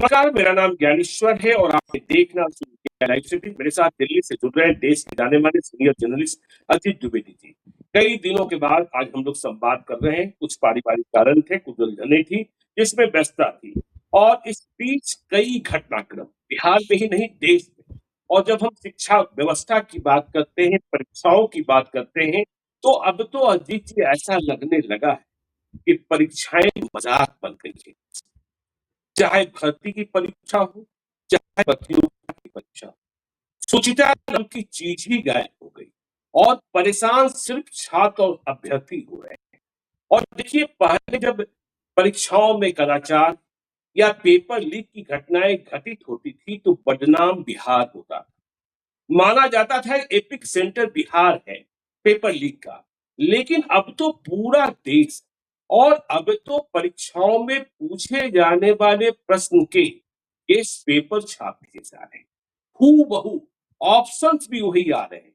नमस्कार, मेरा नाम ज्ञानेश्वर है और आपने देखना शुरू किया लाइव सिटी। मेरे साथ दिल्ली से जुड़ रहे हैं देश के जाने माने सीनियर जर्नलिस्ट अजीत द्विवेदी जी। कई दिनों के बाद आज हम लोग संवाद कर रहे हैं। कुछ पारिवारिक कारण थे, कुछ उलझने थी, जिसमें व्यस्तता थी और इस बीच कई घटनाक्रम बिहार में ही नहीं देश में। और जब हम शिक्षा व्यवस्था की बात करते हैं, परीक्षाओं की बात करते हैं, तो अब तो अजीत जी ऐसा लगने लगा है कि परीक्षाएं मजाक बन गई है। चाहे भर्ती की परीक्षा हो, चाहे प्रतियोगिता की परीक्षा हो, सुचिता नाम की चीज ही गायब हो गई और परेशान सिर्फ छात्र और अभ्यर्थी हो रहे हैं। और देखिए, पहले जब परीक्षाओं में कदाचार या पेपर लीक की घटनाएं घटित होती थी तो बदनाम बिहार होता था। माना जाता था एपिक सेंटर बिहार है पेपर लीक का। लेकिन अब तो पूरा देश, और अब तो परीक्षाओं में पूछे जाने वाले प्रश्न के केस पेपर छाप दिए जा रहे हैं। हूबहू ऑप्शंस भी वही आ रहे हैं।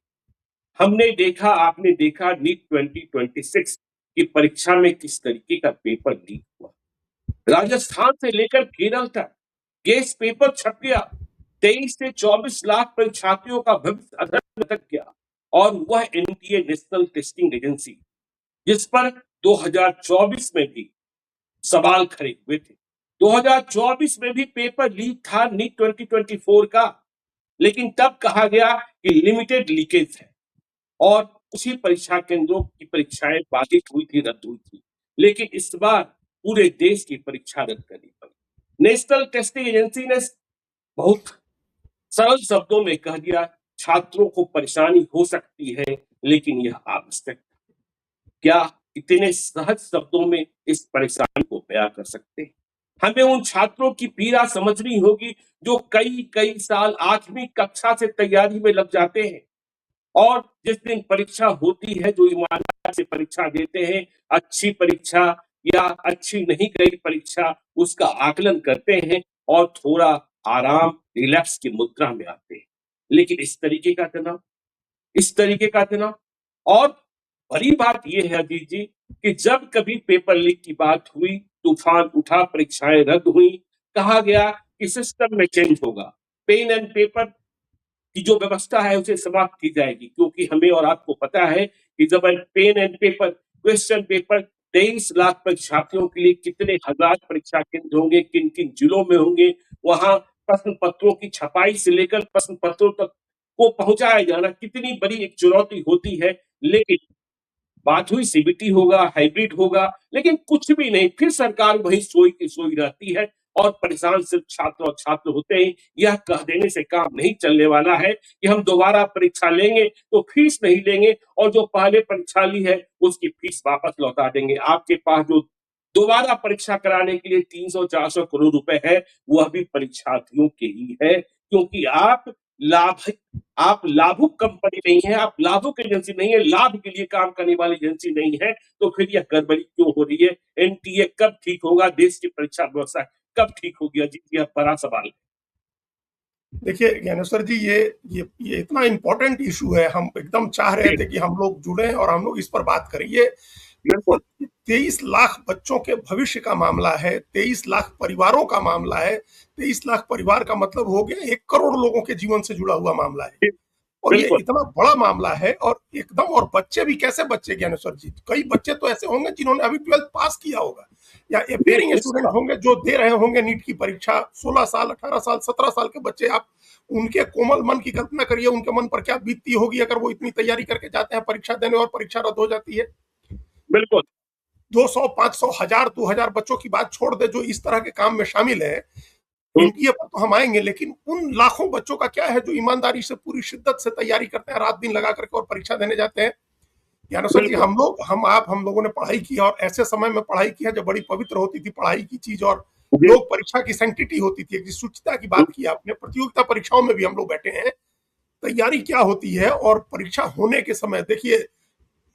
हमने देखा, आपने देखा नीट 2026 की परीक्षा में किस तरीके का पेपर लीक हुआ। राजस्थान से लेकर केरल तक केस पेपर छप गया। 23 से 24 लाख परीक्षार्थियों का भविष्य अधर में लटक गया। और वह एनटीए नेशनल टेस्टिंग एजेंसी, जिस पर 2024 में भी सवाल खड़े हुए थे। 2024 में भी पेपर लीक था नीट 2024 का, लेकिन तब कहा गया कि लिमिटेड लीकेज है और कुछ ही परीक्षा केंद्रों की परीक्षाएं बाधित हुई थी, रद्द हुई थी। लेकिन इस बार पूरे देश की परीक्षा रद्द करनी पड़ी। नेशनल टेस्टिंग एजेंसी ने बहुत सरल शब्दों में कह दिया, छात्रों को परेशानी हो सकती है लेकिन यह आवश्यक है। क्या इतने सहज शब्दों में इस परेशानी को बयां कर सकते हैं? हमें उन छात्रों की पीड़ा समझनी होगी जो कई कई साल 8वीं कक्षा से तैयारी में लग जाते हैं और जिस दिन परीक्षा होती है, जो ईमानदारी से परीक्षा देते हैं, अच्छी परीक्षा या अच्छी नहीं गई परीक्षा, उसका आकलन करते हैं और थोड़ा आराम, रिलैक्स की मुद्रा में आते हैं। लेकिन इस तरीके का तनाव। और बड़ी बात यह है अजीत जी कि जब कभी पेपर लीक की बात हुई, तूफान उठा, परीक्षाएं रद्द हुई, कहा गया कि सिस्टम में चेंज होगा, पेन एंड पेपर की जो व्यवस्था है उसे समाप्त की जाएगी। क्योंकि हमें और आपको पता है कि जब pen and paper, question paper 23 lakh परीक्षार्थियों के लिए कितने हजार परीक्षा केंद्र होंगे, किन किन जिलों में होंगे, वहां प्रश्न पत्रों की छपाई से लेकर प्रश्न पत्रों तक को पहुंचाया जाना कितनी बड़ी एक चुनौती होती है। लेकिन बात हुई सीबीटी होगा, हाइब्रिड होगा, लेकिन कुछ भी नहीं, फिर सरकार वही सोई की सोई रहती है और परेशान सिर्फ छात्र और छात्र होते हैं। यह कह देने से काम नहीं चलने वाला है कि हम दोबारा परीक्षा लेंगे तो फीस नहीं लेंगे और जो पहले परीक्षा ली है उसकी फीस वापस लौटा देंगे। आपके पास जो दोबारा परीक्षा कराने के लिए 300-400 करोड़ रुपए है, वह भी परीक्षार्थियों के ही है। क्योंकि लाभ आप लाभुक कंपनी नहीं है, आप लाभुक एजेंसी नहीं है, लाभ के लिए काम करने वाली एजेंसी नहीं है, तो फिर यह गड़बड़ी क्यों हो रही है? एनटीए कब ठीक होगा? देश की परीक्षा व्यवस्था कब ठीक होगी? अजीत, यह बड़ा सवाल है। देखिए ज्ञानेश्वर जी, ये इतना इम्पोर्टेंट इशू है, हम एकदम चाह रहे थे कि हम लोग जुड़े और हम लोग इस पर बात करें। ये 23 लाख बच्चों के भविष्य का मामला है, 23 लाख परिवारों का मामला है। 23 लाख परिवार का मतलब हो गया 1 करोड़ लोगों के जीवन से जुड़ा हुआ मामला है और ये इतना बड़ा मामला है। और एकदम, और बच्चे भी कैसे बच्चे ज्ञानेश्वर जी, कई बच्चे तो ऐसे होंगे जिन्होंने अभी 12th पास किया होगा या अपियरिंग स्टूडेंट होंगे जो दे रहे होंगे नीट की परीक्षा। 16 साल, 18 साल, 17 साल के बच्चे, आप उनके कोमल मन की कल्पना करिए, उनके मन पर क्या बीतती होगी अगर वो इतनी तैयारी करके जाते हैं परीक्षा देने और परीक्षा रद्द हो जाती है। बिल्कुल 200, 500, 1000, 2000 बच्चों की बात छोड़ दे जो इस तरह के काम में शामिल है, एनटीए पर तो हम आएंगे, लेकिन उन लाखों बच्चों का क्या है जो ईमानदारी से पूरी शिद्दत से तैयारी करते हैं, रात दिन लगा करके और परीक्षा देने जाते हैं। ज्ञानेश्वर जी, हम लोगों ने पढ़ाई की और ऐसे समय में पढ़ाई की है जब बड़ी पवित्र होती थी पढ़ाई की चीज और लोग परीक्षा की सैंक्टिटी होती थी। एक शुचिता की बात की आपने, प्रतियोगिता परीक्षाओं में भी हम लोग बैठे हैं, तैयारी क्या होती है और परीक्षा होने के समय देखिए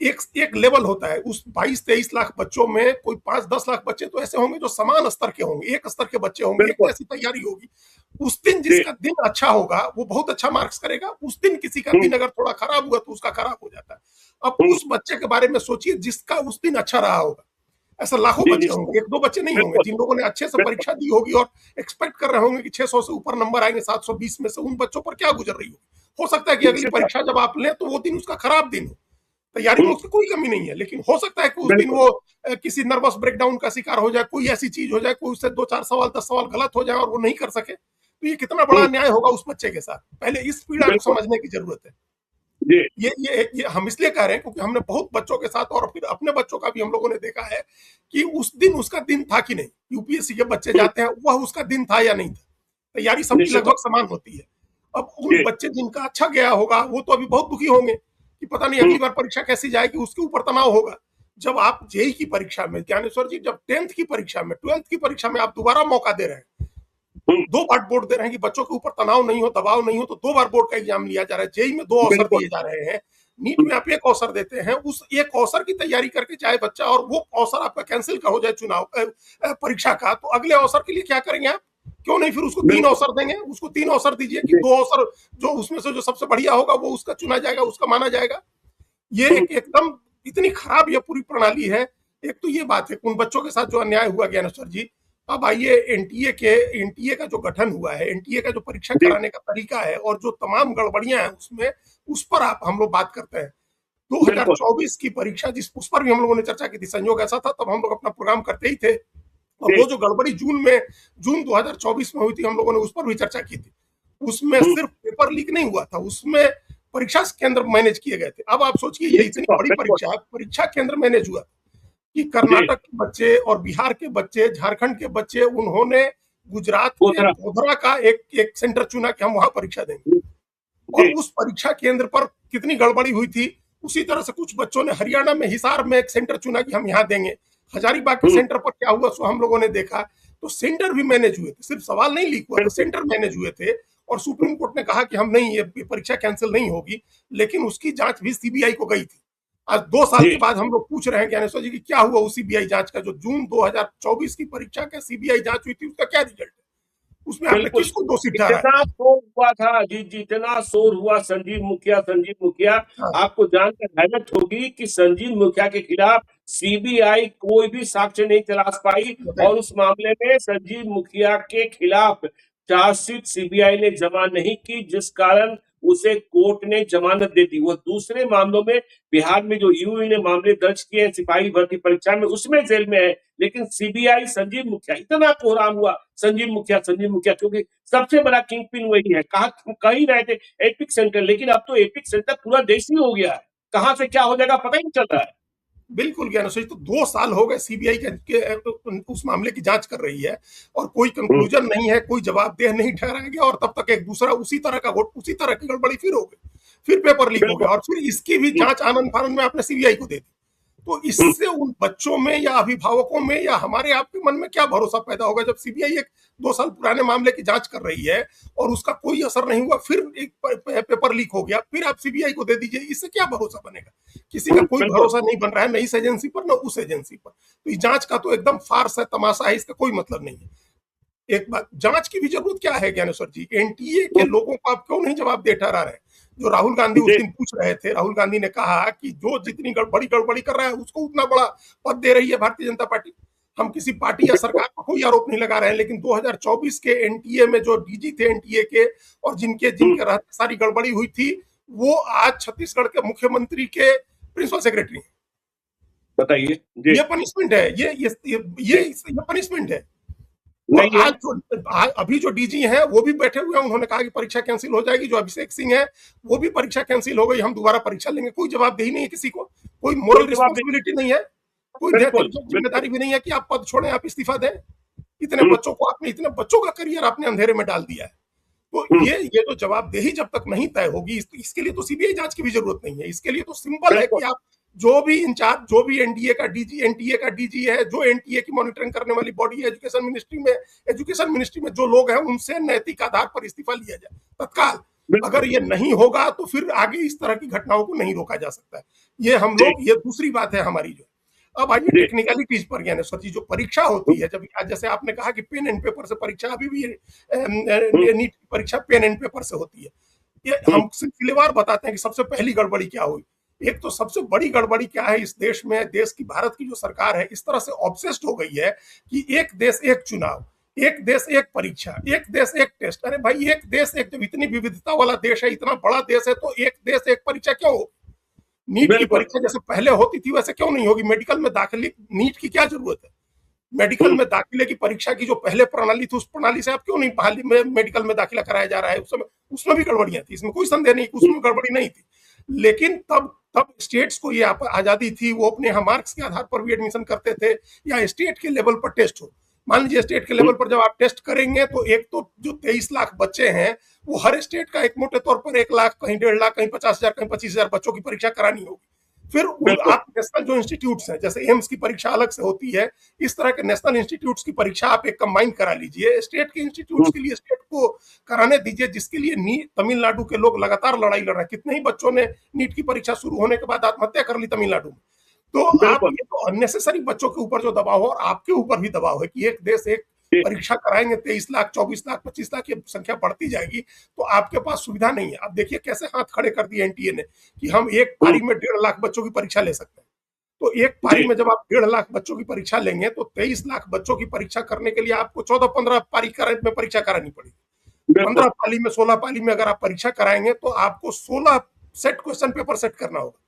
एक लेवल होता है। उस 22-23 लाख बच्चों में कोई 5-10 लाख बच्चे तो ऐसे होंगे जो समान स्तर के होंगे, एक स्तर के बच्चे होंगे, एक ऐसी तैयारी होगी। उस दिन जिसका दिन अच्छा होगा वो बहुत अच्छा मार्क्स करेगा, उस दिन किसी का दिन अगर थोड़ा खराब हुआ तो उसका खराब हो जाता है। अब उस बच्चे के बारे में सोचिए जिसका उस दिन अच्छा रहा होगा, ऐसे लाखों जी, बच्चे निश्चित, होंगे, 1-2 बच्चे नहीं होंगे, बिल्कुल, जिन लोगों ने अच्छे से बिल्कुल, परीक्षा दी होगी और एक्सपेक्ट कर रहे होंगे कि 600 से ऊपर नंबर आएँगे, 720 में से उन बच्चों पर क्या गुज़र रही होगी। हो सकता है कि अगली निश्चित बात, परीक्षा जब आप लें तो वो दिन उसका खराब दिन हो। तैयारी में हुँ, उसकी कोई कमी नहीं है, लेकिन हो सकता है कि उस दिन बिल्कुल, वो किसी नर्वस ब्रेकडाउन का शिकार हो जाए, कोई ऐसी चीज़ हो जाए, कोई उससे 2-4 सवाल 10 सवाल गलत हो जाए और वो नहीं कर सके। तो ये कितना बड़ा हुँ, अन्याय होगा उस बच्चे के साथ। पहले इस पीड़ा को बिल्कुल, समझने की ज़रूरत है। जी, ये हम इसलिए कह रहे हैं क्योंकि हमने बहुत बच्चों के साथ और फिर अपने बच्चों का भी हम लोगों ने देखा है कि उस दिन उसका दिन था कि नहीं। यूपीएससी के बच्चे हुँ, जाते हैं, वह उसका दिन था या नहीं था। तैयारी सबकी निश्चित लगभग बात, समान होती है। अब उन जी, बच्चे जिनका अच्छा गया होगा, वो तो अभी बहुत दुखी होंगे कि पता नहीं हुँ, अगली बार परीक्षा कैसी जाएगी, उसके ऊपर तनाव होगा। जब आप जेईई की परीक्षा में, ज्ञानेश्वर जी, जब 10th की परीक्षा में, 12th की परीक्षा में आप दोबारा मौका दे रहे हैं, हुँ, 2 बार बोर्ड दे रहे हैं कि बच्चों के ऊपर तनाव नहीं हो, दबाव नहीं हो, तो 2 बार बोर्ड का एग्जाम लिया जा रहा है। जेईई में 2 अवसर बिल्कुल, दिए जा रहे हैं। नीट हुँ, में आप 1 अवसर देते हैं, उस 1 अवसर की तैयारी करके जाए बच्चा और वो अवसर आपका कैंसिल का हो जाए चुनाव परीक्षा का, तो अगले अवसर के लिए क्या करेंगे आप? क्यों नहीं फिर उसको 3 बिल्कुल, अवसर देंगे? उसको 3 अवसर दीजिए कि जी, 2 अवसर जो उसमें से जो सबसे बढ़िया होगा वो उसका चुना जाएगा, उसका माना जाएगा। ये हुँ, एक एकदम इतनी खराब ये पूरी प्रणाली है। एक तो ये बात है, उन बच्चों के साथ जो अन्याय हुआ ज्ञानेश्वर जी। अब आइए एनटीए का जो गठन हुआ है, एनटीए का जो परीक्षा जी, कराने का तरीका है और जो तमाम गड़बड़ियाँ हैं उसमें, उस पर आप हम लोग बात करते हैं। बिल्कुल, 2024 की परीक्षा जिस उस पर भी हम लोगों ने चर्चा की थी। संयोग ऐसा था तब हम लोग अपना प्रोग्राम करते ही थे और जी, वो जो गड़बड़ी जून 2024 में हुई थी, हम लोगों ने उस पर भी चर्चा की थी। उसमें हुँ, सिर्फ पेपर लीक नहीं हुआ था, उसमें परीक्षा केंद्र मैनेज किए गए थे। अब आप सोचिए ये निश्चित इतनी बात, बड़ी बिल्कुल, परीक्षा, परीक्षा केंद्र मैनेज हुआ कि जी, कर्नाटक के बच्चे और बिहार के बच्चे, झारखंड के बच्चे, उन्होंने गुजरात के दूसरा, गोधरा का एक एक सेंटर चुना कि हम वहाँ परीक्षा देंगे। हुँ, और जी, उस परीक्षा केंद्र पर कितनी गड़बड़ी हुई थी। उसी तरह से कुछ बच्चों ने हरियाणा में हिसार में एक सेंटर चुना कि हम यहाँ देंगे। हजारीबाग के हुँ, सेंटर पर क्या हुआ सो हम लोगों ने देखा। तो सेंटर भी मैनेज हुए थे, सिर्फ सवाल नहीं लीक हुआ था, बिल्कुल, सेंटर मैनेज हुए थे। और सुप्रीम कोर्ट ने कहा कि हम नहीं, ये परीक्षा कैंसिल नहीं होगी, लेकिन उसकी जांच भी सीबीआई को गई थी। आज 2 साल के जी, बाद हम लोग पूछ रहे हैं ज्ञानेश्वर जी कि क्या हुआ उस सीबीआई जांच का, जो जून 2024 की परीक्षा का सीबीआई जांच हुई थी, उसका क्या रिजल्ट है? उसमें आपने बिल्कुल। किसको दोषी ठहराया? इतना शोर हुआ था जी, जितना शोर हुआ संजीव मुखिया, हाँ, आपको जानकर हैरत होगी कि संजीव मुखिया के खिलाफ सीबीआई कोई भी साक्ष्य नहीं तलाश पाई बताइए। और उस मामले में संजीव मुखिया के खिलाफ चार्जशीट सीबीआई ने जमा नहीं की, जिस कारण उसे कोर्ट ने जमानत दे दी। वो दूसरे मामलों में बिहार में जो यूई ने मामले दर्ज किए हैं सिपाही भर्ती परीक्षा में, उसमें जेल में है, लेकिन सीबीआई संजीव मुखिया, इतना कोहराम हुआ संजीव मुखिया, क्योंकि सबसे बड़ा किंग पिन वही है। कह ही रहे थे एपिक सेंटर, लेकिन अब तो एपिक सेंटर पूरा देश ही हो गया है। कहां से क्या हो जाएगा पता ही नहीं चल रहा है। बिल्कुल ज्ञानेश्वर जी, तो 2 साल हो गए सीबीआई उस मामले की जांच कर रही है और कोई हम्म, कंक्लूजन नहीं है, कोई जवाबदेह नहीं ठहराया गया और तब तक एक दूसरा उसी तरह का वोट, उसी तरह की गड़बड़ी फिर हो गई, फिर पेपर लीक हो गया बिल्कुल। और फिर इसकी भी हम्म, जांच आनंद फानंद में आपने सीबीआई को दे दी। तो हम्म, इससे उन बच्चों में या अभिभावकों में या हमारे आपके मन में क्या भरोसा पैदा होगा जब सीबीआई एक 2 साल पुराने मामले की जांच कर रही है और उसका कोई असर नहीं हुआ, फिर एक पेपर लीक हो गया, फिर आप सीबीआई को दे दीजिए, इससे क्या भरोसा बनेगा? किसी का कोई बिल्कुल। भरोसा नहीं बन रहा है, न इस एजेंसी पर न उस एजेंसी पर। तो इस जांच का तो एकदम फार्स है, तमाशा है, इसका कोई मतलब नहीं है। एक बात, जांच की भी जरूरत क्या है ज्ञानेश्वर जी? एनटीए के हम्म, लोगों को आप क्यों नहीं जवाब दे ठहरा रहे? जो राहुल गांधी उस जी, दिन पूछ रहे थे, राहुल गांधी ने कहा कि जो जितनी बड़ी गड़बड़ी कर रहा है उसको उतना बड़ा पद दे रही है भारतीय जनता पार्टी। हम किसी पार्टी या बिल्कुल। सरकार पर कोई आरोप नहीं लगा रहे हैं, लेकिन 2024 के एनटीए में जो डीजी थे एनटीए के और जिनके हम्म, जिनके रहते सारी गड़बड़ी हुई थी, वो आज छत्तीसगढ़ के मुख्यमंत्री के प्रिंसिपल सेक्रेटरी हैं। बताइए जी। ये पनिशमेंट है, ये पनिशमेंट है। और नहीं है। आज जो अभी जो डीजी हैं वो भी बैठे हुए हैं, उन्होंने कहा कि परीक्षा कैंसिल हो जाएगी। जो अभिषेक सिंह है वो भी परीक्षा कैंसिल हो गई, हम दोबारा परीक्षा लेंगे। कोई जवाबदेही नहीं है किसी को, कोई कोई मोरल जवाब नहीं। रिस्पॉन्सिबिलिटी नहीं है, कोई बिल्कुल, नैतिक बिल्कुल। जिम्मेदारी भी नहीं है कि आप पद छोड़ें, आप इस्तीफा दें। इतने हम्म, बच्चों को आपने, इतने बच्चों का करियर आपने अंधेरे में डाल दिया है। तो हम्म, ये जो जवाबदेही जब तक नहीं तय होगी, इसके लिए तो सीबीआई जांच की भी जरूरत नहीं है। इसके लिए तो सिंपल है बिल्कुल। कि आप जो भी इंचार्ज, जो भी एनटीए का डीजी है, जो एनटीए की मॉनिटरिंग करने वाली बॉडी है एजुकेशन मिनिस्ट्री में जो लोग हैं, उनसे नैतिक आधार पर इस्तीफा लिया जाए तत्काल। बिल्कुल। अगर ये नहीं होगा तो फिर आगे इस तरह की घटनाओं को नहीं रोका जा सकता है। ये हम जी, लोग, ये दूसरी बात है हमारी जो। अब आइए जी। टेक्निकलिटीज पर ज्ञानेश्वर जी। जो परीक्षा होती है, जब आज जैसे आपने कहा कि पेन एंड पेपर से परीक्षा, अभी भी हम्म, नीट की परीक्षा पेन एंड पेपर से होती है। ये हम्म, हम सिलसिलेवार बताते हैं कि सबसे पहली गड़बड़ी क्या हुई। एक तो सबसे बड़ी गड़बड़ी क्या है इस देश में, देश की भारत की जो सरकार है इस तरह से ऑब्सेस्ड हो गई है कि एक देश एक चुनाव, एक देश एक परीक्षा, एक देश एक टेस्ट। अरे भाई एक देश एक, जब इतनी विविधता वाला देश है, इतना बड़ा देश है, तो एक देश एक परीक्षा क्यों हो? नीट की बिल्कुल। परीक्षा जैसे पहले होती थी वैसे क्यों नहीं होगी? मेडिकल में दाखिले नीट की क्या जरूरत है? मेडिकल में दाखिले की परीक्षा की जो पहले प्रणाली थी उस प्रणाली से आप क्यों नहीं बहाली में मेडिकल में दाखिला कराया जा रहा है? उस समय उसमें भी गड़बड़ियां थी, इसमें कोई संदेह नहीं कि उसमें गड़बड़ी नहीं थी, लेकिन तब तब स्टेट्स को ये आजादी थी, वो अपने यहाँ मार्क्स के आधार पर भी एडमिशन करते थे या स्टेट के लेवल पर टेस्ट हो। मान लीजिए स्टेट के लेवल पर जब आप टेस्ट करेंगे तो एक तो जो 23 लाख बच्चे हैं वो हर स्टेट का एक मोटे तौर पर 1 लाख, कहीं 1.5 लाख, कहीं 50,000, कहीं 25,000 बच्चों की परीक्षा करानी होगी। फिर आप नेशनल जो इंस्टीट्यूट्स हैं, जैसे एम्स की परीक्षा अलग से होती है, इस तरह के नेशनल इंस्टीट्यूट्स की परीक्षा आप एक कंबाइन करा लीजिए। स्टेट के इंस्टीट्यूट्स के लिए स्टेट को कराने दीजिए, जिसके लिए नीट तमिलनाडु के लोग लगातार लड़ाई लड़ रहे हैं। कितने ही बच्चों ने नीट की परीक्षा शुरू होने के बाद आत्महत्या कर ली तमिलनाडु में। तो आप ये तो अननेसेसरी बच्चों के ऊपर जो दबाव हो, और आपके ऊपर भी दबाव है कि एक देश एक परीक्षा कराएंगे, 23 लाख, 24 लाख, 25 लाख ये संख्या बढ़ती जाएगी, तो आपके पास सुविधा नहीं है। अब देखिए कैसे हाथ खड़े कर दिए एनटीए ने कि हम एक पारी में 1.5 लाख बच्चों की परीक्षा ले सकते हैं। तो एक पारी में जब आप 1.5 लाख बच्चों की परीक्षा लेंगे तो 23 लाख बच्चों की परीक्षा करने के लिए आपको 14-15 पारी में परीक्षा करानी पड़ेगी। 15 पाली में, 16 पाली में अगर आप परीक्षा कराएंगे तो आपको 16 सेट क्वेश्चन पेपर सेट करना होगा,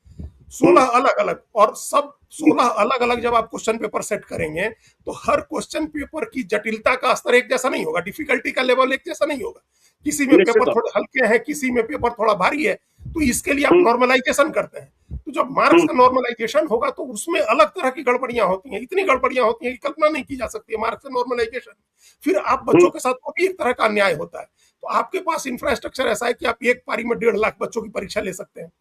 16 अलग अलग, और सब 16 अलग अलग जब आप क्वेश्चन पेपर सेट करेंगे तो हर क्वेश्चन पेपर की जटिलता का स्तर एक जैसा नहीं होगा, डिफिकल्टी का लेवल एक जैसा नहीं होगा। किसी में पेपर थोड़े हल्के हैं, किसी में पेपर थोड़ा भारी है, तो इसके लिए आप नॉर्मलाइजेशन करते हैं। तो जब मार्क्स का नॉर्मलाइजेशन होगा तो उसमें अलग तरह की गड़बड़ियां होती हैं, इतनी गड़बड़ियां होती हैं कि कल्पना नहीं की जा सकती है मार्क्स का नॉर्मलाइजेशन। फिर आप बच्चों के साथ वो भी एक तरह का अन्याय होता है। तो आपके पास इंफ्रास्ट्रक्चर ऐसा है कि आप एक पारी में 1.5 लाख बच्चों की परीक्षा ले सकते हैं,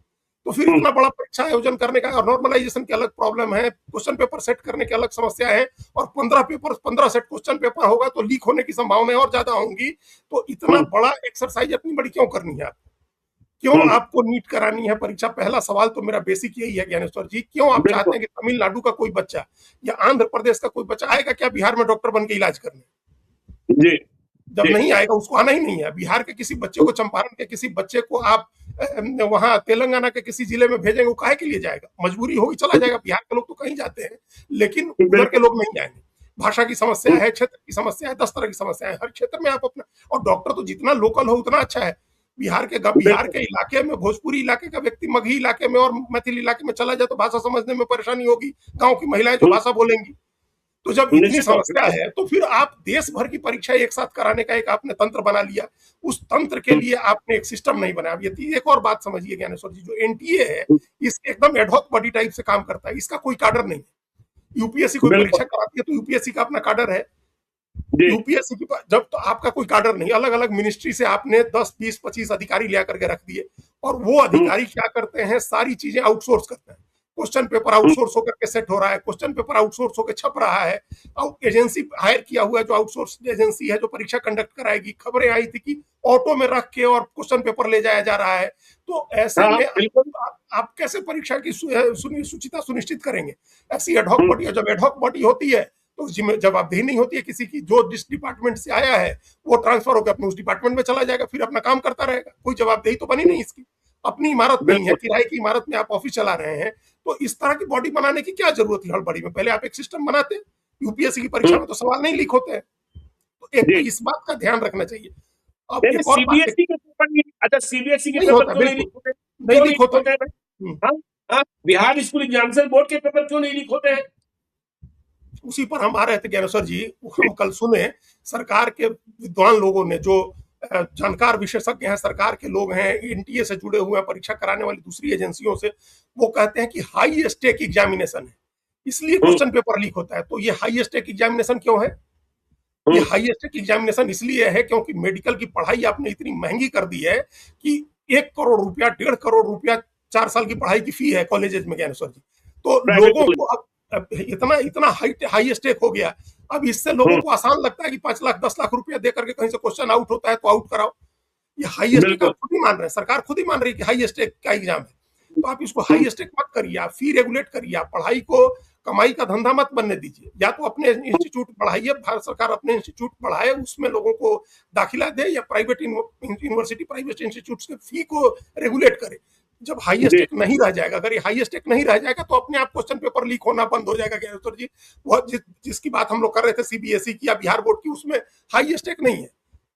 तो फिर इतना बड़ा परीक्षा आयोजन करने का, और नॉर्मलाइजेशन की अलग प्रॉब्लम है, क्वेश्चन पेपर सेट करने की अलग समस्या है, और 15 सेट क्वेश्चन पेपर होगा तो लीक होने की संभावनाएं और ज्यादा होंगी। तो इतना बड़ा एक्सरसाइज अपनी बड़ी क्यों करनी है आपको? क्यों आपको नीट करानी है परीक्षा? पहला सवाल तो मेरा बेसिक यही है ज्ञानेश्वर जी, क्यों आप चाहते हैं कि तमिलनाडु का कोई बच्चा या आंध्र प्रदेश का कोई बच्चा आएगा क्या बिहार में डॉक्टर बन के इलाज करने? जी जब नहीं आएगा, उसको आना ही नहीं है। बिहार के किसी बच्चे को, चंपारण के किसी बच्चे को आप वहां तेलंगाना के किसी जिले में भेजेंगे, वो काहे के लिए जाएगा? मजबूरी होगी, चला जाएगा। बिहार के लोग तो कहीं जाते हैं, लेकिन उधर के लोग नहीं जाएंगे। भाषा की समस्या है, क्षेत्र की समस्या है, 10 तरह की समस्या है। हर क्षेत्र में आप अपना, और डॉक्टर तो जितना लोकल हो उतना अच्छा है। बिहार के इलाके में, भोजपुरी इलाके का व्यक्ति मगही इलाके में और मैथिली इलाके में चला जाए तो भाषा समझने में परेशानी होगी, गाँव की महिलाएं जो भाषा बोलेंगी। तो जब इतनी समस्या है तो फिर आप देश भर की परीक्षा एक साथ कराने का एक आपने तंत्र बना लिया। उस तंत्र के लिए आपने एक सिस्टम नहीं बनाया। ये एक और बात समझिए ज्ञानेश्वर जी, जो एनटीए है इस एकदम एडहॉक बॉडी टाइप से काम करता है, इसका कोई काडर नहीं है। यूपीएससी कोई परीक्षा कराती है तो यूपीएससी का अपना काडर है। यूपीएससी की जब तो आपका कोई काडर नहीं, अलग अलग मिनिस्ट्री से आपने 10, 20, 25 अधिकारी लिया करके रख दिए, और वो अधिकारी क्या करते हैं, सारी चीजें आउटसोर्स करते हैं। क्वेश्चन पेपर आउटसोर्स होकर के सेट हो रहा है, क्वेश्चन पेपर आउटसोर्स होकर छप रहा है, और एजेंसी हायर किया हुआ है जो आउटसोर्स एजेंसी है जो परीक्षा कंडक्ट कराएगी। खबरें आई थी कि ऑटो में रख के और क्वेश्चन पेपर ले जाया जा रहा है। तो ऐसे में आप कैसे परीक्षा की शुचिता सुनिश्चित करेंगे? ऐसी एडहॉक बॉडी, जब एडहॉक बॉडी होती है तो जवाबदेही नहीं होती है किसी की। जो जिस डिपार्टमेंट से आया है वो ट्रांसफर होकर अपने उस डिपार्टमेंट में चला जाएगा, फिर अपना काम करता रहेगा। कोई जवाबदेही तो बनी नहीं इसकी। अपनी इमारत नहीं है, किराए की इमारत में आप ऑफिस चला रहे हैं, तो इस तरह की बॉडी बनाने की क्या जरूरत है हड़बड़ी में? पहले आप एक सिस्टम बनाते। यूपीएससी की परीक्षा में तो सवाल नहीं लीक होते हैं, तो एक तो इस बात का ध्यान रखना चाहिए। अब एक और सीबीएसई के पेपर नहीं, अच्छा सीबीएसई के पेपर क्यों नहीं लीक होते? नहीं लीक होते हैं। बिहार स्कूल एग्जामिनेशन बोर्ड के पेपर क्यों नहीं लीक होते हैं? उसी पर हम आ रहे थे ज्ञानेश्वर जी। हम कल सुने सरकार के विद्वान लोगों ने, जो जानकार विशेषज्ञ हैं, सरकार के लोग हैं, एनटीए से जुड़े हुए हैं, परीक्षा कराने वाली दूसरी एजेंसियों से, वो कहते हैं कि हाई स्टेक एग्जामिनेशन है इसलिए क्वेश्चन पेपर लीक होता है। तो ये हाई स्टेक एग्जामिनेशन क्यों है? ये हाई स्टेक एग्जामिनेशन इसलिए है क्योंकि मेडिकल की पढ़ाई आपने इतनी महंगी कर दी है कि 1 करोड़ रुपया, 1.5 करोड़ रुपया 4 साल की पढ़ाई की फी है कॉलेजेस में ज्ञानेश्वर जी। तो लोगों को अब इतना हाई स्टेक हो गया। अब इससे लोगों को आसान लगता है कि 5 लाख 10 लाख रुपया दे करके कहीं से क्वेश्चन आउट होता है तो आउट कराओ। ये हाई स्टेक आप खुद ही मान रहे हैं, सरकार खुद ही मान रही है कि हाई स्टेक का एग्जाम है, तो आप इसको हाई स्टेक मत करिए, आप फी रेगुलेट करिए। आप पढ़ाई को कमाई का धंधा मत बनने दीजिए। या तो अपने इंस्टीट्यूट बढ़ाइए, भारत सरकार अपने इंस्टीट्यूट बढ़ाए, उसमें लोगों को दाखिला दे, या प्राइवेट यूनिवर्सिटी, प्राइवेट इंस्टीट्यूट के फी को रेगुलेट करे। जब हाई जी स्टेक नहीं रह जाएगा, अगर ये हाई स्टेक नहीं रह जाएगा तो अपने आप क्वेश्चन पेपर लीक होना बंद हो जाएगा ज्ञानेश्वर जी। वो जिसकी बात हम लोग कर रहे थे सीबीएसई की या बिहार बोर्ड की, उसमें हाई स्टेक नहीं है।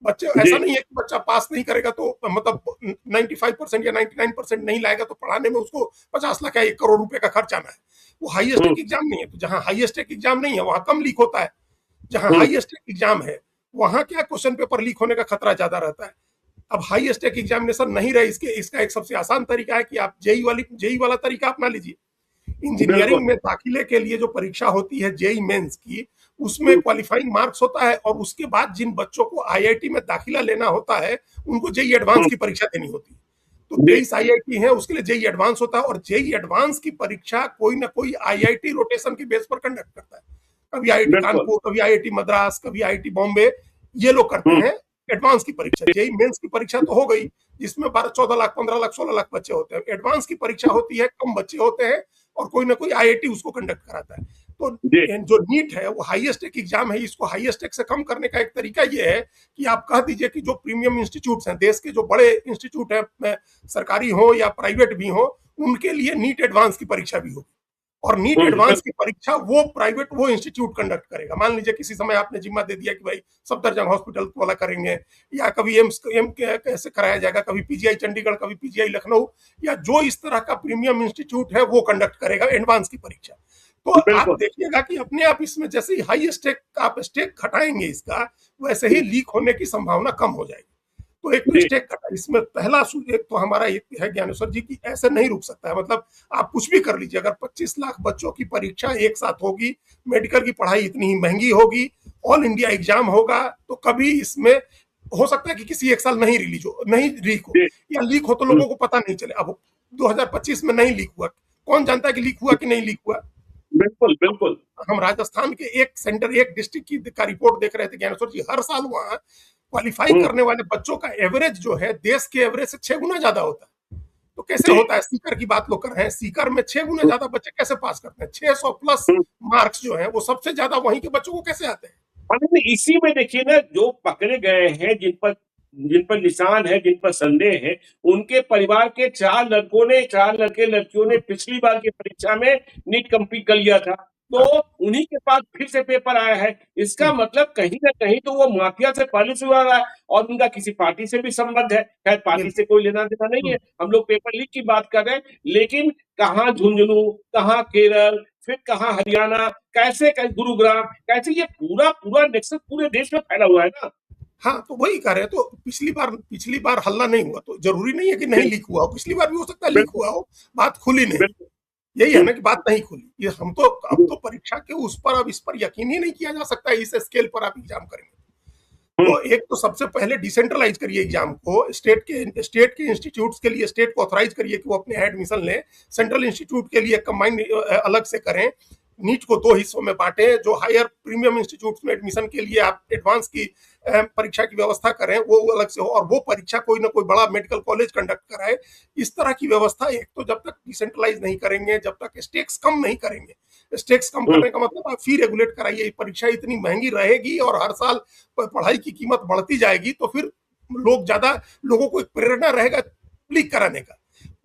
बच्चे जी ऐसा नहीं है कि बच्चा पास नहीं करेगा तो मतलब 95% या 99% नहीं लाएगा तो पढ़ाने में उसको 50 लाख या 1 करोड़ रुपए का खर्च आना है। वो हाई स्टेक एग्जाम नहीं है। तो जहां हाई स्टेक एग्जाम नहीं है वहां कम लीक होता है, जहां हम्म, हाई स्टेक एग्जाम है वहां क्या क्वेश्चन पेपर लीक होने का खतरा ज्यादा रहता है। अब हाई स्टेक एग्जामिनेशन नहीं रहे, इसके इसका एक सबसे आसान तरीका है कि आप जेई वाला तरीका अपना लीजिए। बिल्कुल इंजीनियरिंग में दाखिले के लिए जो परीक्षा होती है जेई मेंस की, उसमें क्वालिफाइंग मार्क्स होता है और उसके बाद जिन बच्चों को आईआईटी में दाखिला लेना होता है उनको जेई एडवांस हम्म, की परीक्षा देनी होती है। तो जी 23 आईआईटी है, उसके लिए जेई एडवांस होता है, और जेई एडवांस की परीक्षा कोई ना कोई आईआईटी रोटेशन के बेस पर कंडक्ट करता है। कभी आईआईटी बिल्कुल कानपुर, कभी आईआईटी मद्रास, कभी आईआईटी बॉम्बे, ये लोग करते हम्म, हैं एडवांस की परीक्षा। जेई मेंस की परीक्षा तो हो गई जिसमें 12-14 लाख 15 लाख 16 लाख बच्चे होते हैं। एडवांस की परीक्षा होती है, कम बच्चे होते हैं और कोई ना कोई आईआईटी उसको कंडक्ट कराता है। तो जी जो नीट है वो हाईएस्ट एक एग्जाम है, इसको हाईएस्ट एक से कम करने का एक तरीका ये है कि आप कह दीजिए कि जो प्रीमियम इंस्टीट्यूट्स हैं, देश के जो बड़े इंस्टीट्यूट हैं, सरकारी हो या प्राइवेट भी हो, उनके लिए नीट एडवांस की परीक्षा भी होगी। और नीट एडवांस की बिल्कुल परीक्षा वो प्राइवेट वो इंस्टीट्यूट कंडक्ट करेगा। मान लीजिए किसी समय आपने जिम्मा दे दिया कि भाई सफदरजंग हॉस्पिटल वाला करेंगे, या कभी एम कैसे कराया जाएगा, कभी पीजीआई चंडीगढ़, कभी पीजीआई लखनऊ, या जो इस तरह का प्रीमियम इंस्टीट्यूट है वो कंडक्ट करेगा एडवांस की परीक्षा। तो आप बिल्कुल देखिएगा कि अपने आप इसमें जैसे ही हाई स्टेक आप स्टेक घटाएंगे इसका, वैसे ही लीक होने की संभावना कम हो जाएगी। तो एक तो जी स्टेक घटा, इसमें पहला एक तो हमारा एक है ज्ञानेश्वर जी की ऐसे नहीं रुक सकता है। मतलब आप कुछ भी कर लीजिए, अगर 25 लाख बच्चों की परीक्षा एक साथ होगी, मेडिकल की पढ़ाई इतनी ही महंगी होगी, ऑल इंडिया एग्जाम होगा, तो कभी इसमें हो सकता है कि किसी एक साल नहीं रिलीज हो, नहीं लीक हो, जी या लीक हो तो हम्म, लोगों को पता नहीं चले। अब 2025 में नहीं लीक हुआ, कौन जानता है कि लीक हुआ कि नहीं लीक हुआ। बिल्कुल बिल्कुल हम राजस्थान के एक सेंटर, एक डिस्ट्रिक्ट की का रिपोर्ट देख रहे थे ज्ञानेश्वर जी। हर साल वहां क्वालिफाई हम्म, करने वाले बच्चों का एवरेज जो है देश के एवरेज से 6 गुना ज्यादा होता है। तो कैसे जी होता है, सीकर की बात लोग कर रहे हैं, सीकर में 6 गुना ज्यादा बच्चे कैसे पास करते हैं, 600 प्लस हम्म, मार्क्स जो है वो सबसे ज्यादा वहीं के बच्चों को कैसे आते हैं। और नहीं, इसी में देखिए ना जो पकड़े गए हैं, जिन पर निशान है, जिन पर संदेह है, उनके परिवार के 4 लड़कियों ने पिछली बार की परीक्षा में नीट कंप्लीट कर लिया था। तो हाँ, उन्हीं के पास फिर से पेपर आया है। इसका मतलब कहीं ना कहीं तो वो माफिया से पहले से हुआ है और उनका किसी पार्टी से भी संबंध है। खैर पार्टी से बिल्कुल। कोई लेना देना नहीं है, हम लोग पेपर लीक की बात कर रहे हैं। लेकिन कहाँ झुंझुनू, कहाँ केरल, फिर कहाँ हरियाणा, कैसे कैसे गुरुग्राम, कैसे ये पूरा पूरा नेक्सस पूरे देश में फैला हुआ है ना। हाँ, तो वही कह रहे हैं। तो पिछली बार हल्ला नहीं हुआ तो जरूरी नहीं है कि नहीं लीक हुआ हो, पिछली बार भी हो सकता है लीक बिल्कुल हुआ हो, बात खुली नहीं। बिल्कुल यही है हम्म, ना कि बात नहीं खुली। ये हम तो अब हम्म, तो परीक्षा के उस पर, अब इस पर यकीन ही नहीं किया जा सकता है इस स्केल पर आप एग्जाम करेंगे। हम्म, तो एक तो सबसे पहले डिसेंट्रलाइज करिए एग्जाम को, स्टेट के इंस्टीट्यूट्स के लिए स्टेट को ऑथराइज करिए कि वो अपने एडमिशन लें, सेंट्रल इंस्टीट्यूट के लिए कंबाइंड अलग से करें। नीट को 2 हिस्सों में बांटे, जो हायर प्रीमियम इंस्टीट्यूट्स में एडमिशन के लिए आप एडवांस की परीक्षा की व्यवस्था करें वो अलग से हो, और वो परीक्षा कोई ना कोई बड़ा मेडिकल कॉलेज कंडक्ट कराए। इस तरह की व्यवस्था, एक तो जब तक डिसेंट्रलाइज नहीं करेंगे, जब तक स्टेक्स कम नहीं करेंगे, स्टेक्स कम हम्म, करने का मतलब आप फी रेगुलेट कराइए, परीक्षा इतनी महंगी रहेगी और हर साल पढ़ाई की कीमत बढ़ती जाएगी, तो फिर लोगों को एक प्रेरणा रहेगा क्लिक कराने का,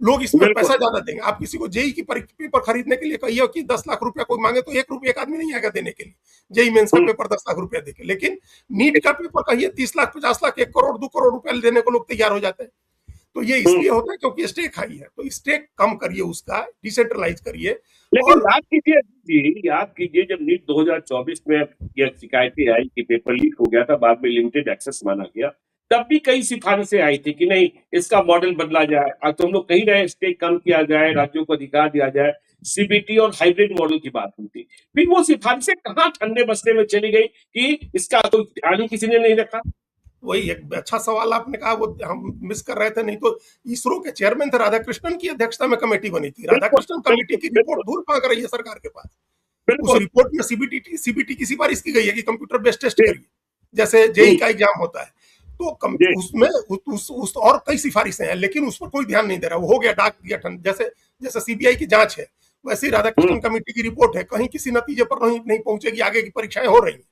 लोग इसमें बिल्कुल पैसा ज्यादा देंगे। आप किसी को जेई की पेपर खरीदने के लिए कहिए कि 10 लाख रुपया कोई मांगे तो 1 रुपया एक आदमी नहीं आएगा देने के लिए, जेई मेंस का हम्म, पेपर 10 लाख रुपया देके। लेकिन नीट का पेपर कहिए 30 लाख 50 लाख 1 करोड़ 2 करोड़ रुपया देने को लोग तैयार हो जाते हैं। तो ये हम्म। इसलिए होता है क्योंकि स्टेक हाई है। तो स्टेक कम करिए, उसका डिसेंट्रलाइज करिए। लेकिन और याद कीजिए जी, याद कीजिए जब नीट 2024 में यह शिकायतें आई कि पेपर लीक हो गया था, बाद में लिमिटेड एक्सेस माना गया, तब भी कई सिफारिशें आई थी कि नहीं इसका मॉडल बदला जाए। आज तो हम लोग कहीं रहे स्टेक कम किया जाए, राज्यों को अधिकार दिया जाए, सीबीटी और हाइब्रिड मॉडल की बात हुई थी। फिर वो सिफारिशें कहाँ ठंडे बस्ते में चली गई कि इसका कोई ध्यान ही किसी ने नहीं रखा। वही एक अच्छा सवाल आपने कहा, वो हम मिस कर रहे थे। नहीं तो इसरो के चेयरमैन थे राधाकृष्णन की अध्यक्षता में कमेटी बनी थी, बिल्कुल राधाकृष्णन कमेटी बिल्कुल की रिपोर्ट बिल्कुल धूल फेंक रही है सरकार के पास। उस बिल्कुल रिपोर्ट में सीबीटी की सिफारिश की गई है कि कंप्यूटर बेस्ड टेस्ट जी करिए, जैसे जेई हम्म, का एग्जाम होता है। तो जी उसमें और कई सिफारिशें हैं, लेकिन उस पर कोई ध्यान नहीं दे रहा। वो हो गया डाक दिया ठंड, जैसे जैसे सीबीआई की जांच है, वैसे ही हम्म, राधाकृष्णन कमेटी की रिपोर्ट है, कहीं किसी नतीजे पर नहीं पहुंचेगी, आगे की परीक्षाएं हो रही हैं,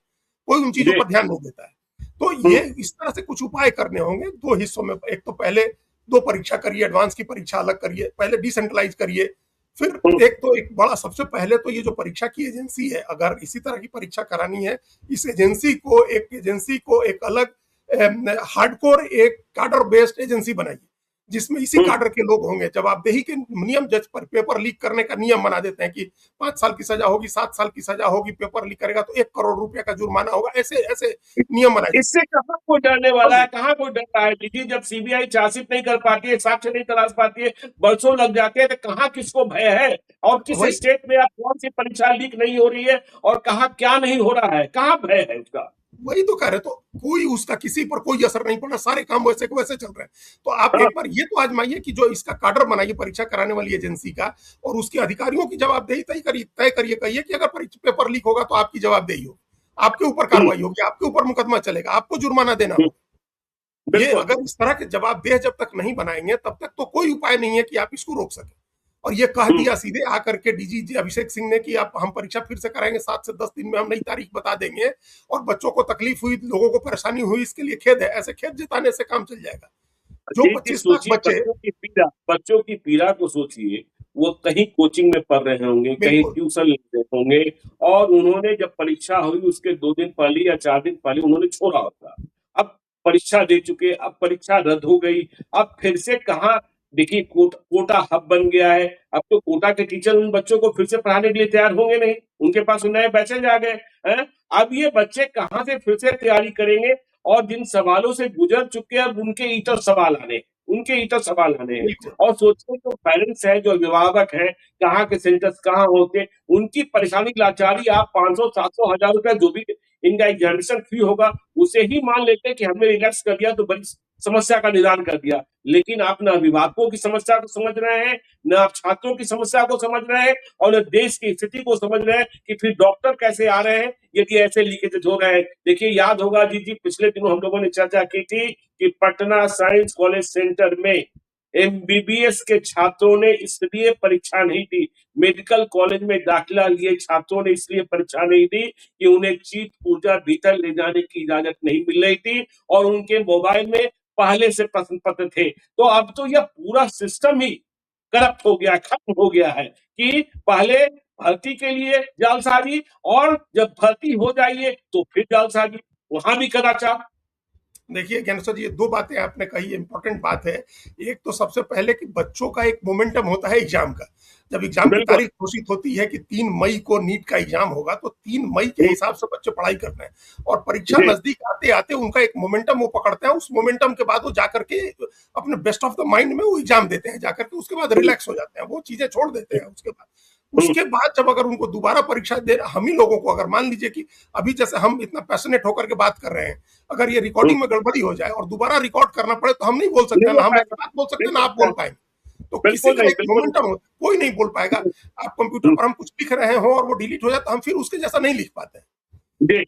कोई उन चीजों जी पर ध्यान नहीं देता है। तो ये हम्म, इस तरह से कुछ उपाय करने होंगे 2 हिस्सों में। एक तो पहले 2 परीक्षा करिए, एडवांस की परीक्षा अलग करिए, पहले डिसेंट्रलाइज करिए। फिर एक बड़ा सबसे पहले तो ये जो परीक्षा की एजेंसी है, अगर इसी तरह की परीक्षा करानी है, इस एजेंसी को एक अलग हार्डकोर एक कार्डर बेस्ड एजेंसी बनाइए, जिसमें इसी कार्डर के लोग होंगे। जवाबदेही के नियम, जज पर पेपर लीक करने का नियम बना देते हैं कि 5 साल की सजा होगी, 7 साल की सजा होगी, पेपर लीक करेगा तो 1 करोड़ रुपए का जुर्माना होगा। ऐसे ऐसे नियम बनाइए। इससे कहाँ कोई डरने वाला है, कहाँ कोई डर रहा है दीदी। जब सीबीआई चार्जशीट नहीं कर पाती है, साक्ष्य नहीं तलाश पाती है, बरसों लग जाते हैं, तो कहाँ किसको भय है। और किस वही स्टेट में अब कौन सी परीक्षा लीक नहीं हो रही है और कहाँ क्या नहीं हो रहा है, कहाँ भय है उसका। वही तो कह रहे, तो कोई उसका किसी पर कोई असर नहीं पड़ा, सारे काम वैसे को वैसे चल रहे हैं। तो आप हाँ, एक बार ये तो आजमाइए कि जो इसका कार्डर बनाइए परीक्षा कराने वाली एजेंसी का, और उसके अधिकारियों की जवाबदेही तय करिए। कहिए कि अगर परीक्षा पेपर लीक होगा तो आपकी जवाबदेही होगी, आपके ऊपर कार्रवाई होगी, आपके ऊपर मुकदमा चलेगा, आपको जुर्माना देना होगा। ये बिल्कुल। अगर इस तरह के जवाबदेह जब तक नहीं बनाएंगे, तब तक तो कोई उपाय नहीं है कि आप इसको रोक सके। और ये कह दिया सीधे आकर के डीजी अभिषेक सिंह ने कि आप हम परीक्षा फिर से कराएंगे, 7 से 10 दिन में हम नई तारीख बता देंगे, और बच्चों को तकलीफ हुई, लोगों को परेशानी हुई, इसके लिए खेद है। ऐसे खेद जताने से काम चल जाएगा। जो दीदी 25 लाख सोचिए, बच्चे, बच्चों की पीड़ा को सोचिए। वो कहीं कोचिंग में पढ़ रहे होंगे, कहीं बिल्कुल ट्यूशन ले रहे होंगे, और उन्होंने जब परीक्षा हुई उसके 2 दिन पहले या 4 दिन पहले उन्होंने छोड़ा होता। अब परीक्षा दे चुके, अब परीक्षा रद्द हो गई, अब फिर से कहाँ। देखिए, कोटा हब बन गया है। अब तो कोटा के टीचर उन बच्चों को फिर से पढ़ाने के लिए तैयार होंगे नहीं, उनके पास नए बैचेज आ गए हैं। अब ये बच्चे कहाँ से फिर से तैयारी करेंगे। और जिन सवालों से गुजर चुके हैं, अब उनके ईटर सवाल आने हैं। बिल्कुल और सोचिए, जो पेरेंट्स हैं, जो अभिभावक हैं, कहाँ के सेंटर्स कहाँ होते, उनकी परेशानी लाचारी। आप 500 700 हजार रुपया जो भी इनका एग्जामिनेशन फी होगा, उसे ही मान लेते हैं कि हमने रिलैक्स कर दिया तो बड़ी समस्या का निदान कर दिया। लेकिन आप न अभिभावकों की समस्या को समझ रहे हैं, न आप छात्रों की समस्या को समझ रहे हैं, और न देश की स्थिति को समझ रहे हैं कि फिर डॉक्टर कैसे आ रहे हैं यदि ऐसे लीकेज हो रहे हैं। देखिए, याद होगा जी, पिछले दिनों हम लोगों ने चर्चा की थी कि पटना साइंस कॉलेज सेंटर में एमबीबीएस के छात्रों ने इसलिए परीक्षा नहीं दी, मेडिकल कॉलेज में दाखिला लिए छात्रों ने इसलिए परीक्षा नहीं दी कि उन्हें चीट पूर्जा भीतर ले जाने की इजाजत नहीं मिल रही थी, और उनके मोबाइल में पहले से प्रश्न पत्र थे। तो अब तो यह पूरा सिस्टम ही करप्ट हो गया, खत्म हो गया है कि पहले भर्ती के लिए जालसाजी, और जब भर्ती हो जाइए तो फिर जालसाजी, वहां भी कदाचार। देखिए ज्ञानेश्वर जी, ये 2 बातें आपने कही, इंपॉर्टेंट बात है। एक तो सबसे पहले कि बच्चों का एक मोमेंटम होता है एग्जाम का। जब एग्जाम की बिल्कुल। तारीख घोषित होती है कि 3 मई को नीट का एग्जाम होगा, तो 3 मई के हिसाब से बच्चे पढ़ाई करते हैं, और परीक्षा जी। नजदीक आते आते उनका एक मोमेंटम वो पकड़ते हैं। उस मोमेंटम के बाद वो जाकर के अपने बेस्ट ऑफ द माइंड में वो एग्जाम देते हैं जाकर के, उसके बाद रिलैक्स हो जाते हैं, वो चीजें छोड़ देते हैं। उसके बाद जब अगर उनको दोबारा परीक्षा दे, हम ही लोगों को, अगर मान लीजिए कि अभी जैसे हम इतना पैशनेट होकर के बात कर रहे हैं, अगर ये रिकॉर्डिंग में गड़बड़ी हो जाए और दोबारा रिकॉर्ड करना पड़े, तो हम नहीं बोल सकते, नहीं ना हो हम ऐसी पाएगा, बात बोल सकते हैं, ना बिल्कुल आप बोल पाएंगे। तो किसी बिल्कुल का नहीं, एक बिल्कुल मोमेंटम होता है, कोई नहीं बोल पाएगा। आप कंप्यूटर नहीं। पर हम कुछ लिख रहे हो और वो डिलीट हो जाए, तो हम फिर उसके जैसा नहीं लिख पाते हैं। जी।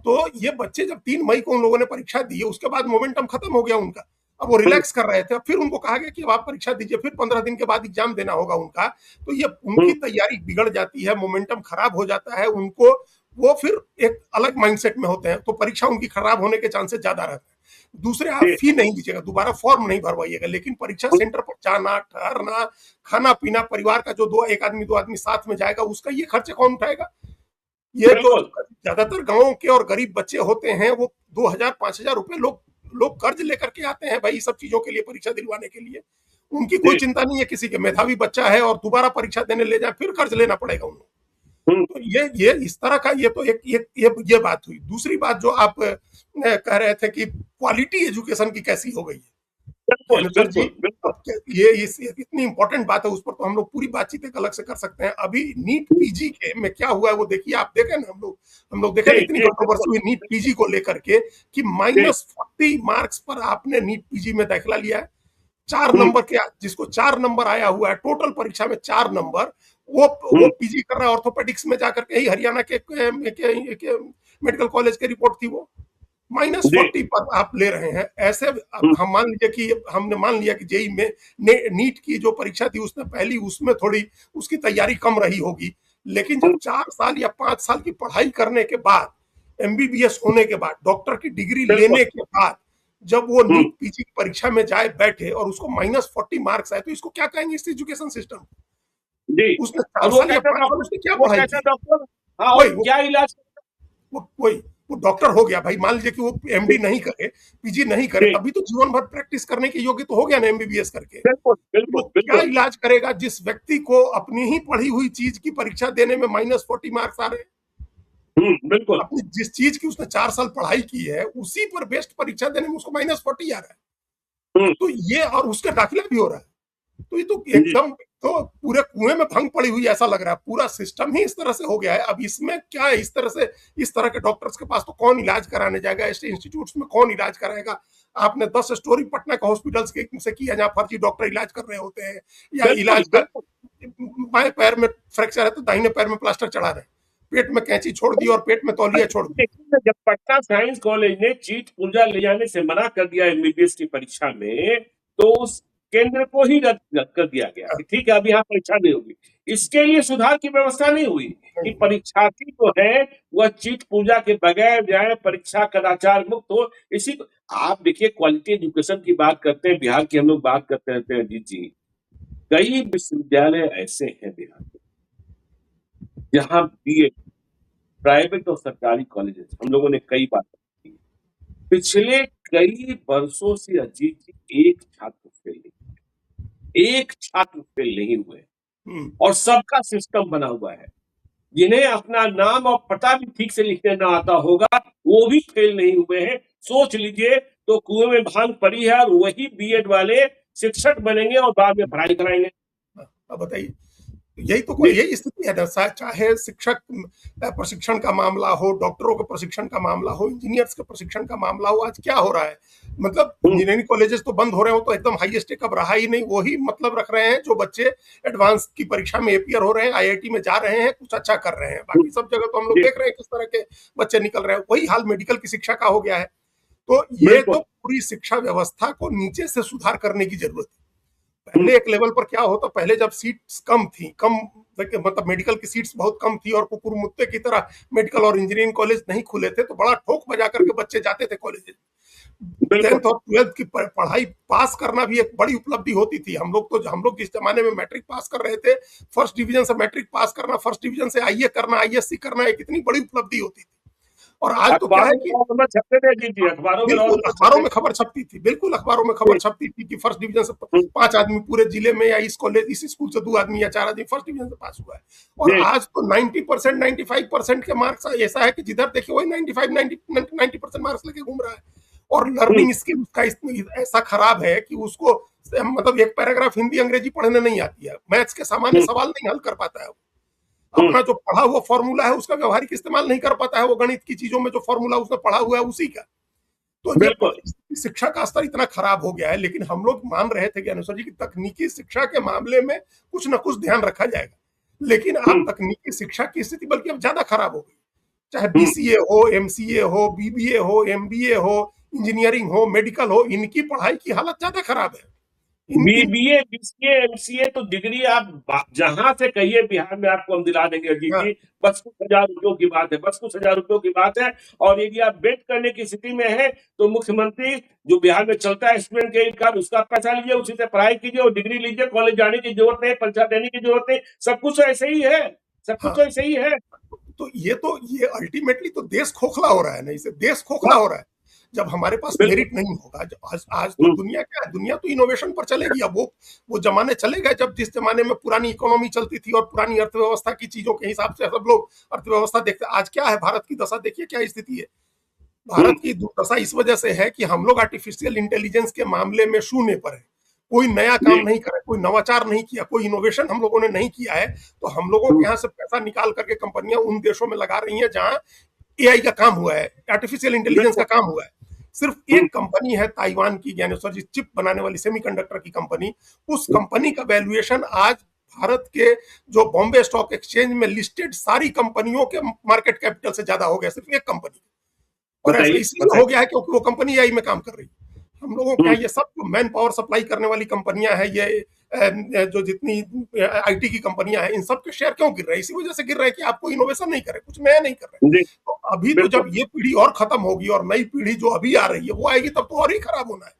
तो ये बच्चे जब 3 मई को उन लोगों ने परीक्षा दी, उसके बाद मोमेंटम खत्म हो गया उनका। अब वो रिलैक्स कर रहे थे, अब फिर उनको कहा गया कि अब आप परीक्षा दीजिए, फिर 15 दिन के बाद एग्जाम देना होगा उनका। तो ये उनकी तैयारी बिगड़ जाती है, मोमेंटम खराब हो जाता है उनको, वो फिर एक अलग माइंडसेट में होते हैं, तो परीक्षा उनकी खराब होने के चांसेस ज्यादा रहते हैं। दूसरे, आप फी नहीं दीजिएगा, दोबारा फॉर्म नहीं भरवाइएगा, लेकिन परीक्षा सेंटर पर जाना, ठहरना, खाना पीना, परिवार का जो 2 आदमी साथ में जाएगा, उसका ये खर्चे कौन उठाएगा। ये तो बिल्कुल। ज्यादातर गांवों के और गरीब बच्चे होते हैं, वो 2,000 5,000 रुपए लोग लोग कर्ज लेकर के आते हैं भाई, सब चीजों के लिए, परीक्षा दिलवाने के लिए। उनकी कोई जी। चिंता नहीं है, किसी के मेधावी बच्चा है और दोबारा परीक्षा देने ले जाए, फिर कर्ज लेना पड़ेगा उन्हें। तो ये इस तरह का, ये तो ये बात हुई। दूसरी बात जो आप कह रहे थे कि क्वालिटी एजुकेशन की कैसी हो गई है बिल्कुल सर जी, बिल्कुल बिल्कुल। अब ये इतनी इंपॉर्टेंट बात है, उस पर तो हम लोग पूरी बातचीत एक अलग से कर सकते हैं। अभी नीट पीजी के में क्या हुआ है वो देखिए, आप देखे ना, हम लोग देखे ना, जी इतनी जी कंट्रोवर्सी हुई नीट पीजी को लेकर के कि जी। -40 मार्क्स पर आपने नीट पीजी में दाखिला लिया है। 4 नंबर के, जिसको 4 नंबर आया हुआ है टोटल परीक्षा में, 4 नंबर, वो पीजी कर रहा है ऑर्थोपेडिक्स में जाकर के, ही हरियाणा के मेडिकल कॉलेज की रिपोर्ट थी वो। जी। -40 पर आप ले रहे हैं ऐसे। अब हम मान लीजिए कि हमने मान लिया कि जेई में नीट की जो परीक्षा थी उसने पहली, उसमें थोड़ी उसकी तैयारी कम रही होगी, लेकिन जब 4 साल या 5 साल की पढ़ाई करने के बाद, एमबीबीएस होने के बाद, डॉक्टर की डिग्री बिल्कुल लेने के बाद, जब वो हम्म, नीट पीजी की परीक्षा में जाए बैठे और उसको -40 मार्क्स आए, तो इसको क्या कहेंगे इस एजुकेशन सिस्टम? जी। उसने और 4 साल या 5 साल डॉक्टर, उसने क्या वो पढ़ाई कैसा की? डॉक्टर, हाँ, वही और वो क्या इलाज। वही वो डॉक्टर हो गया भाई, मान लीजिए कि वो एमडी नहीं करे, पीजी नहीं करे, जी, तभी तो जीवन भर प्रैक्टिस करने के योग्य तो हो गया ना एमबीबीएस करके। बिल्कुल बिल्कुल वो क्या बिल्कुल। इलाज करेगा जिस व्यक्ति को अपनी ही पढ़ी हुई चीज की परीक्षा देने में -40 मार्क्स आ रहे हैं? बिल्कुल। अपनी जिस चीज की उसने 4 साल पढ़ाई की है, उसी पर बेस्ट परीक्षा देने में उसको -40 आ रहा है। हम्म, तो ये, और उसका दाखिला भी हो रहा है। तो ये तो जी, एकदम, तो पूरे कुएं में भंग पड़ी हुई ऐसा लग रहा है। पूरा सिस्टम ही इस तरह से हो गया है। अब इसमें क्या है, इस तरह से, इस तरह के डॉक्टर्स के पास तो कौन इलाज कराने जाएगा? ऐसे इंस्टीट्यूट्स में कौन इलाज कराएगा? आपने 10 स्टोरी पटना के हॉस्पिटल्स के से किया जहां फर्जी डॉक्टर इलाज कर रहे होते हैं, या बिल्कुल इलाज का बिल्कुल। बाएं पैर में फ्रैक्चर है तो दाहिने पैर में प्लास्टर चढ़ा रहे हैं, पेट में कैंची छोड़ दी और पेट में तौलिया छोड़ दी। देखिए ना, जब पटना साइंस कॉलेज ने चीट पुर्जा ले जाने से मना कर दिया एमबीबीएस की परीक्षा में, तो उस केंद्र को ही रद्द कर दिया गया कि ठीक है, अब यहाँ परीक्षा नहीं होगी। इसके लिए सुधार की व्यवस्था नहीं हुई कि परीक्षार्थी जो है वह चीट पूजा के बगैर जाए, परीक्षा कदाचार मुक्त हो। इसी को आप देखिए, क्वालिटी एजुकेशन की बात करते हैं, बिहार की हम लोग बात करते रहते हैं अजीत जी। कई विश्वविद्यालय ऐसे हैं बिहार में जहाँ बीएड, प्राइवेट और सरकारी कॉलेजेस, हम लोगों ने कई बार की। पिछले कई वर्षों से अजीत जी एक छात्र फेल नहीं हुए, हम्म। और सबका सिस्टम बना हुआ है। जिन्हें अपना नाम और पता भी ठीक से लिखने ना आता होगा, वो भी फेल नहीं हुए हैं। सोच लीजिए, तो कुएं में भांग पड़ी है, और वही बीएड वाले शिक्षक बनेंगे और बाद में पढ़ाई कराएंगे। अब बताइए, यही तो कोई, जी, यही स्थिति है ना। चाहे शिक्षक प्रशिक्षण का मामला हो, डॉक्टरों के प्रशिक्षण का मामला हो, इंजीनियर्स के प्रशिक्षण का मामला हो, आज क्या हो रहा है? मतलब हम्म, इंजीनियरिंग कॉलेजेस तो बंद हो रहे हो तो एकदम हाईएस्ट अब रहा ही नहीं। वही मतलब रख रहे हैं जो बच्चे एडवांस की परीक्षा में अपियर हो रहे हैं, आईआईटी में जा रहे हैं, कुछ अच्छा कर रहे हैं। हम्म, बाकी सब जगह तो हम लोग जी, देख रहे हैं किस तरह के बच्चे निकल रहे हैं। वही हाल मेडिकल की शिक्षा का हो गया है। तो ये बिल्कुल। तो पूरी शिक्षा व्यवस्था को नीचे से सुधार करने की जरूरत है। हम्म, पहले एक लेवल पर क्या होता, पहले जब सीट्स कम थी, कम मतलब मेडिकल की सीट्स बहुत कम थी और कुकुर मुत्ते की तरह मेडिकल और इंजीनियरिंग कॉलेज नहीं खुले थे, तो बड़ा ठोक बजा करके बच्चे जाते थे कॉलेज। बिल्कुल। 10th और 12th की पढ़ाई पास करना भी एक बड़ी उपलब्धि होती थी। हम लोग जिस जमाने में मैट्रिक पास कर रहे थे, फर्स्ट डिवीजन से मैट्रिक पास करना, फर्स्ट डिवीजन से आईए करना, आईएससी करना, एक इतनी बड़ी उपलब्धि होती थी। और आज तो क्या अखबारों है में कि रोज नंबर छपते थे अजीत जी, अखबारों में रोज बिल्कुल नंबर अखबारों छपते में खबर छपती थी, बिल्कुल अखबारों में थे। खबर छपती थी कि फर्स्ट डिवीजन से हम्म, 5 आदमी पूरे जिले में, या इस कॉलेज, इस स्कूल से 2 आदमी या 4 आदमी फर्स्ट डिवीजन से पास हुआ है। और जी, आज तो 90%, 95% के मार्क्स ऐसा है कि जिधर देखिए वही 95, 90% मार्क्स लेके घूम रहा है। और हम्म, लर्निंग स्किल उसका ऐसा खराब है कि उसको मतलब एक पैराग्राफ हिंदी अंग्रेजी पढ़ने नहीं आती है, मैथ्स के सामान्य हम्म, सवाल नहीं हल कर पाता है, हम्म, अपना जो पढ़ा हुआ फॉर्मूला है उसका व्यवहारिक इस्तेमाल नहीं कर पाता है, वो गणित की चीजों में जो फॉर्मूला उसने पढ़ा हुआ है उसी का। तो ये बिल्कुल। शिक्षा का स्तर इतना खराब हो गया है। लेकिन हम लोग मान रहे थे कि अनुसार जी की तकनीकी शिक्षा के मामले में कुछ ना कुछ ध्यान रखा जाएगा, लेकिन आप हम्म, तकनीकी शिक्षा की स्थिति बल्कि अब ज्यादा खराब हो गई। चाहे हम्म, बीसीए हो, एमसीए हो, बीबीए हो, एमबीए हो, इंजीनियरिंग हो, मेडिकल हो, इनकी पढ़ाई की हालत ज्यादा खराब है। इनकी बीबीए, बीसीए, एमसीए तो डिग्री आप जहां से कहिए बिहार में आपको हम दिला देंगे अजीत हाँ, जी। बस कुछ हजार रुपयों की बात है, बस कुछ हजार रुपयों की बात है। और यदि आप बेट करने की स्थिति में है, तो मुख्यमंत्री जो बिहार में चलता है स्टूडेंट क्रेडिट कार्ड, उसका पैसा लीजिए, उसी से पढ़ाई कीजिए और डिग्री लीजिए। कॉलेज जाने की जरूरत नहीं, परीक्षा देने की जरूरत नहीं, सब कुछ ऐसे ही है, सब कुछ हाँ। तो ऐसे ही है। तो ये अल्टीमेटली तो देश खोखला हो रहा है ना, इसे देश खोखला हाँ, हो रहा है। जब हमारे पास बिल्कुल। मेरिट नहीं होगा, आज तो दुनिया क्या है, दुनिया तो इनोवेशन पर चलेगी। अब वो जमाने चले गए जब जिस जमाने में पुरानी इकोनॉमी चलती थी और पुरानी अर्थव्यवस्था की चीजों के हिसाब से सब लोग अर्थव्यवस्था देखते। आज क्या है, भारत की दशा देखिए क्या स्थिति है। हम्म, भारत की दुर्दशा इस वजह से है कि हम लोग आर्टिफिशियल इंटेलिजेंस के मामले में शून्य पर है। कोई नया काम जी, नहीं करे, कोई नवाचार नहीं किया, कोई इनोवेशन हम लोगों ने नहीं किया है। तो हम लोगों के हम्म, यहाँ से पैसा निकाल करके कंपनियां उन देशों में लगा रही हैं जहां एआई का काम हुआ है, आर्टिफिशियल इंटेलिजेंस का बिल्कुल। काम हुआ है। सिर्फ हम्म, एक कंपनी है ताइवान की, ज्ञानेश्वर जी, चिप बनाने वाली सेमीकंडक्टर की कंपनी। उस कंपनी का वैल्यूएशन आज भारत के जो बॉम्बे स्टॉक एक्सचेंज में लिस्टेड सारी कंपनियों के मार्केट कैपिटल से ज्यादा हो गया, सिर्फ एक कंपनी। और ऐसा बताइए इसलिए बताइए। हो गया है क्योंकि वो कंपनी एआई में काम कर रही है। हम लोगों के यहाँ ये सब जो मैन पावर सप्लाई करने वाली कंपनियां हैं, ये जो जितनी आईटी की कंपनियां हैं, इन सब के शेयर क्यों गिर रहे हैं? इसी वजह से गिर रहे हैं कि आप कोई इनोवेशन नहीं कर रहे, कुछ नया नहीं कर रहे। जी, तो अभी तो बिल्कुल। जब ये पीढ़ी और खत्म होगी और नई पीढ़ी जो अभी आ रही है वो आएगी, तब तो और ही खराब होना है।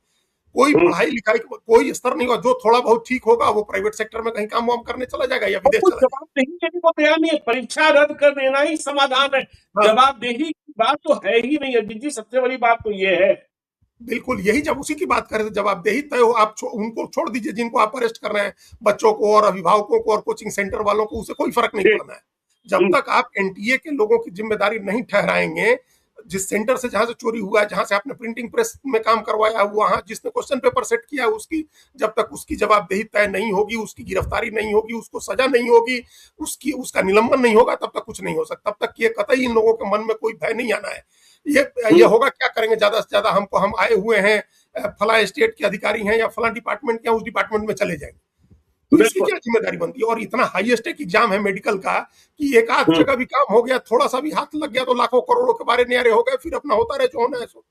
कोई हुँ। पढ़ाई लिखाई कोई स्तर नहीं होगा। जो थोड़ा बहुत ठीक होगा वो प्राइवेट सेक्टर में कहीं काम वाम करने चला जाएगा या और विदेश कुछ चला जाएगा। जवाबदेही लेने को तैयार नहीं है, परीक्षा रद्द कर देना ही समाधान है। हाँ, जवाबदेही की बात तो है ही नहीं अजीत जी, सबसे बड़ी बात तो ये है। बिल्कुल यही, जब उसी की बात कर रहे थे, जवाबदेही तय हो, आप उनको छोड़ दीजिए जिनको आप अरेस्ट कर रहे हैं, बच्चों को और अभिभावकों को और कोचिंग सेंटर वालों को, उसे कोई फर्क नहीं जी, पड़ना है। जब हुँ, तक आप एनटीए के लोगों की जिम्मेदारी नहीं ठहराएंगे, जिस सेंटर से जहां से चोरी हुआ है, जहां से आपने प्रिंटिंग प्रेस में काम करवाया, वहां जिसने क्वेश्चन पेपर सेट किया है, उसकी जब तक उसकी जवाबदेही तय नहीं होगी, उसकी गिरफ्तारी नहीं होगी, उसको सजा नहीं होगी, उसका निलंबन नहीं होगा, तब तक कुछ नहीं हो सकता। तब तक ये कतई इन लोगों के मन में कोई भय नहीं आना है। ये हुँ, होगा, क्या करेंगे ज्यादा से ज्यादा, हम आए हुए हैं, फला स्टेट के अधिकारी हैं या फला डिपार्टमेंट के, उस डिपार्टमेंट में चले जाएंगे। तो इसकी बिल्कुल। क्या जिम्मेदारी बनती है? और इतना हाई स्टेक एग्जाम है मेडिकल का कि एक आध हुँ, जगह भी काम हो गया, थोड़ा सा भी हाथ लग गया तो लाखों करोड़ों के बारे न्यारे हो गए, फिर अपना होता रहे जो होना है सो।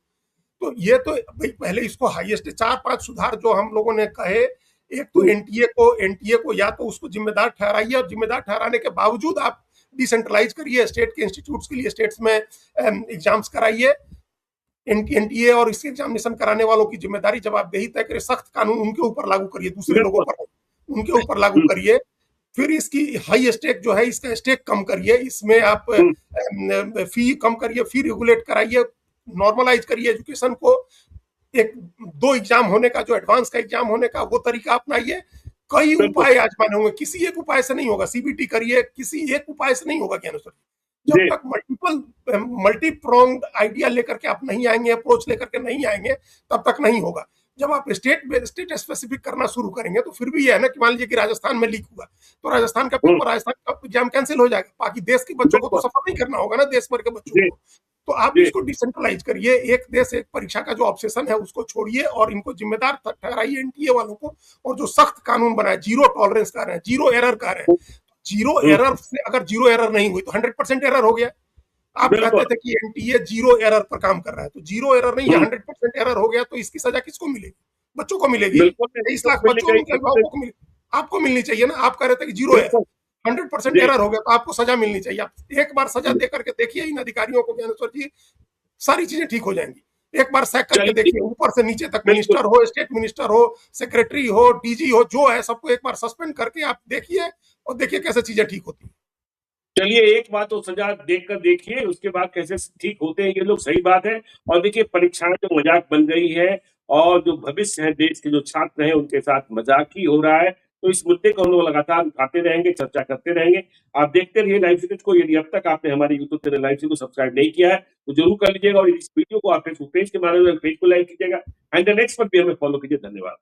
तो ये तो भाई पहले इसको हाईएस्ट 4-5 सुधार जो हम लोगों ने कहे, एक तो हुँ, एनटीए को या तो उसको जिम्मेदार ठहराइए, और जिम्मेदार ठहराने के बावजूद आप डिसेंट्रलाइज करिए, स्टेट के इंस्टीट्यूट्स के लिए स्टेट्स में एग्जाम्स कराइए। एनटीए और इसके एग्जामिनेशन कराने वालों की जिम्मेदारी जवाबदेही तय करे, सख्त कानून उनके ऊपर लागू करिए, दूसरे लोगों बिल्कुल। पर उनके ऊपर लागू हुँ, करिए। फिर इसकी हाई स्टेक जो है, इसका स्टेक कम करिए, इसमें आप हुँ, फी कम करिए, फी रेगुलेट कराइए, नॉर्मलाइज करिए एजुकेशन को। एक 2 एग्जाम होने का, जो एडवांस का एग्जाम होने का, वो तरीका अपनाइए। कई बिल्कुल। उपाय आजमाने होंगे, किसी एक उपाय से नहीं होगा। सीबीटी करिए, किसी एक उपाय से नहीं होगा ज्ञानेश्वर जी। जब जी, तक मल्टी प्रोंग्ड आइडिया लेकर के आप नहीं आएंगे, अप्रोच लेकर के नहीं आएंगे, तब तक नहीं होगा। जब आप स्टेट स्पेसिफिक करना शुरू करेंगे, तो फिर भी ये है ना कि मान लीजिए कि राजस्थान में लीक हुआ, तो राजस्थान का हुँ, पेपर, राजस्थान का एग्जाम कैंसिल हो जाएगा। बाकी देश के बच्चों को तो बिल्कुल। सफर नहीं करना होगा ना, देश भर के बच्चों जी, को। तो आप जी, इसको डिसेंट्रलाइज करिए, एक देश एक परीक्षा का जो ऑब्सेशन है उसको छोड़िए, और इनको जिम्मेदार ठहराइए एनटीए वालों को। और जो सख्त कानून बनाए, जीरो टॉलरेंस का रहे हैं, जीरो एरर का रहे हैं। हुँ, जीरो हुँ, एरर से अगर जीरो एरर नहीं हुई तो 100% एरर हो गया। आप कहते बिल्कुल। थे कि एनटीए जीरो एरर पर काम कर रहा है, तो जीरो एरर नहीं है, हुँ, 100% एरर हो गया, तो इसकी सजा किसको मिलेगी? बच्चों को मिलेगी। बिल्कुल, 23 तो लाख मिल बच्चों, गई उनके बिल्कुल, अभिभावकों को मिले, आपको मिलनी चाहिए ना। आप कह रहे थे कि जीरो एरर, बिल्कुल। 100% जी, एरर हो गया, तो आपको सजा मिलनी चाहिए। आप एक बार सजा दे करके देखिए इन अधिकारियों को, ज्ञानेश्वर जी, सारी चीजें ठीक हो जाएंगी। एक बार सैक करके चलिए देखिए, ऊपर से नीचे तक, बिल्कुल। मिनिस्टर हो, स्टेट मिनिस्टर हो, सेक्रेटरी हो, डीजी हो, जो है सबको एक बार सस्पेंड करके आप देखिए, और देखिए कैसे चीजें ठीक होती हैं। चलिए एक बात तो सजा देखकर देखिए, उसके बाद कैसे ठीक होते हैं ये लोग, सही बात है। और देखिए परीक्षाएँ तो मज़ाक बन गई है और जो भविष्य है देश के जो छात्र हैं उनके साथ मज़ाक ही हो रहा है। तो इस मुद्दे को हम लोग लगातार उठाते रहेंगे, चर्चा करते रहेंगे। आप देखते रहिए लाइव क्लिप को। यदि अब तक आपने हमारे यूट्यूब चैनल लाइव क्लिप को सब्सक्राइब नहीं किया है, तो ज़रूर कर लीजिएगा और इस वीडियो को आप फेसबुक पेज के माध्यम से पेज को लाइक कीजिएगा। एंड द नेक्स्ट पर भी हमें फॉलो कीजिए। धन्यवाद।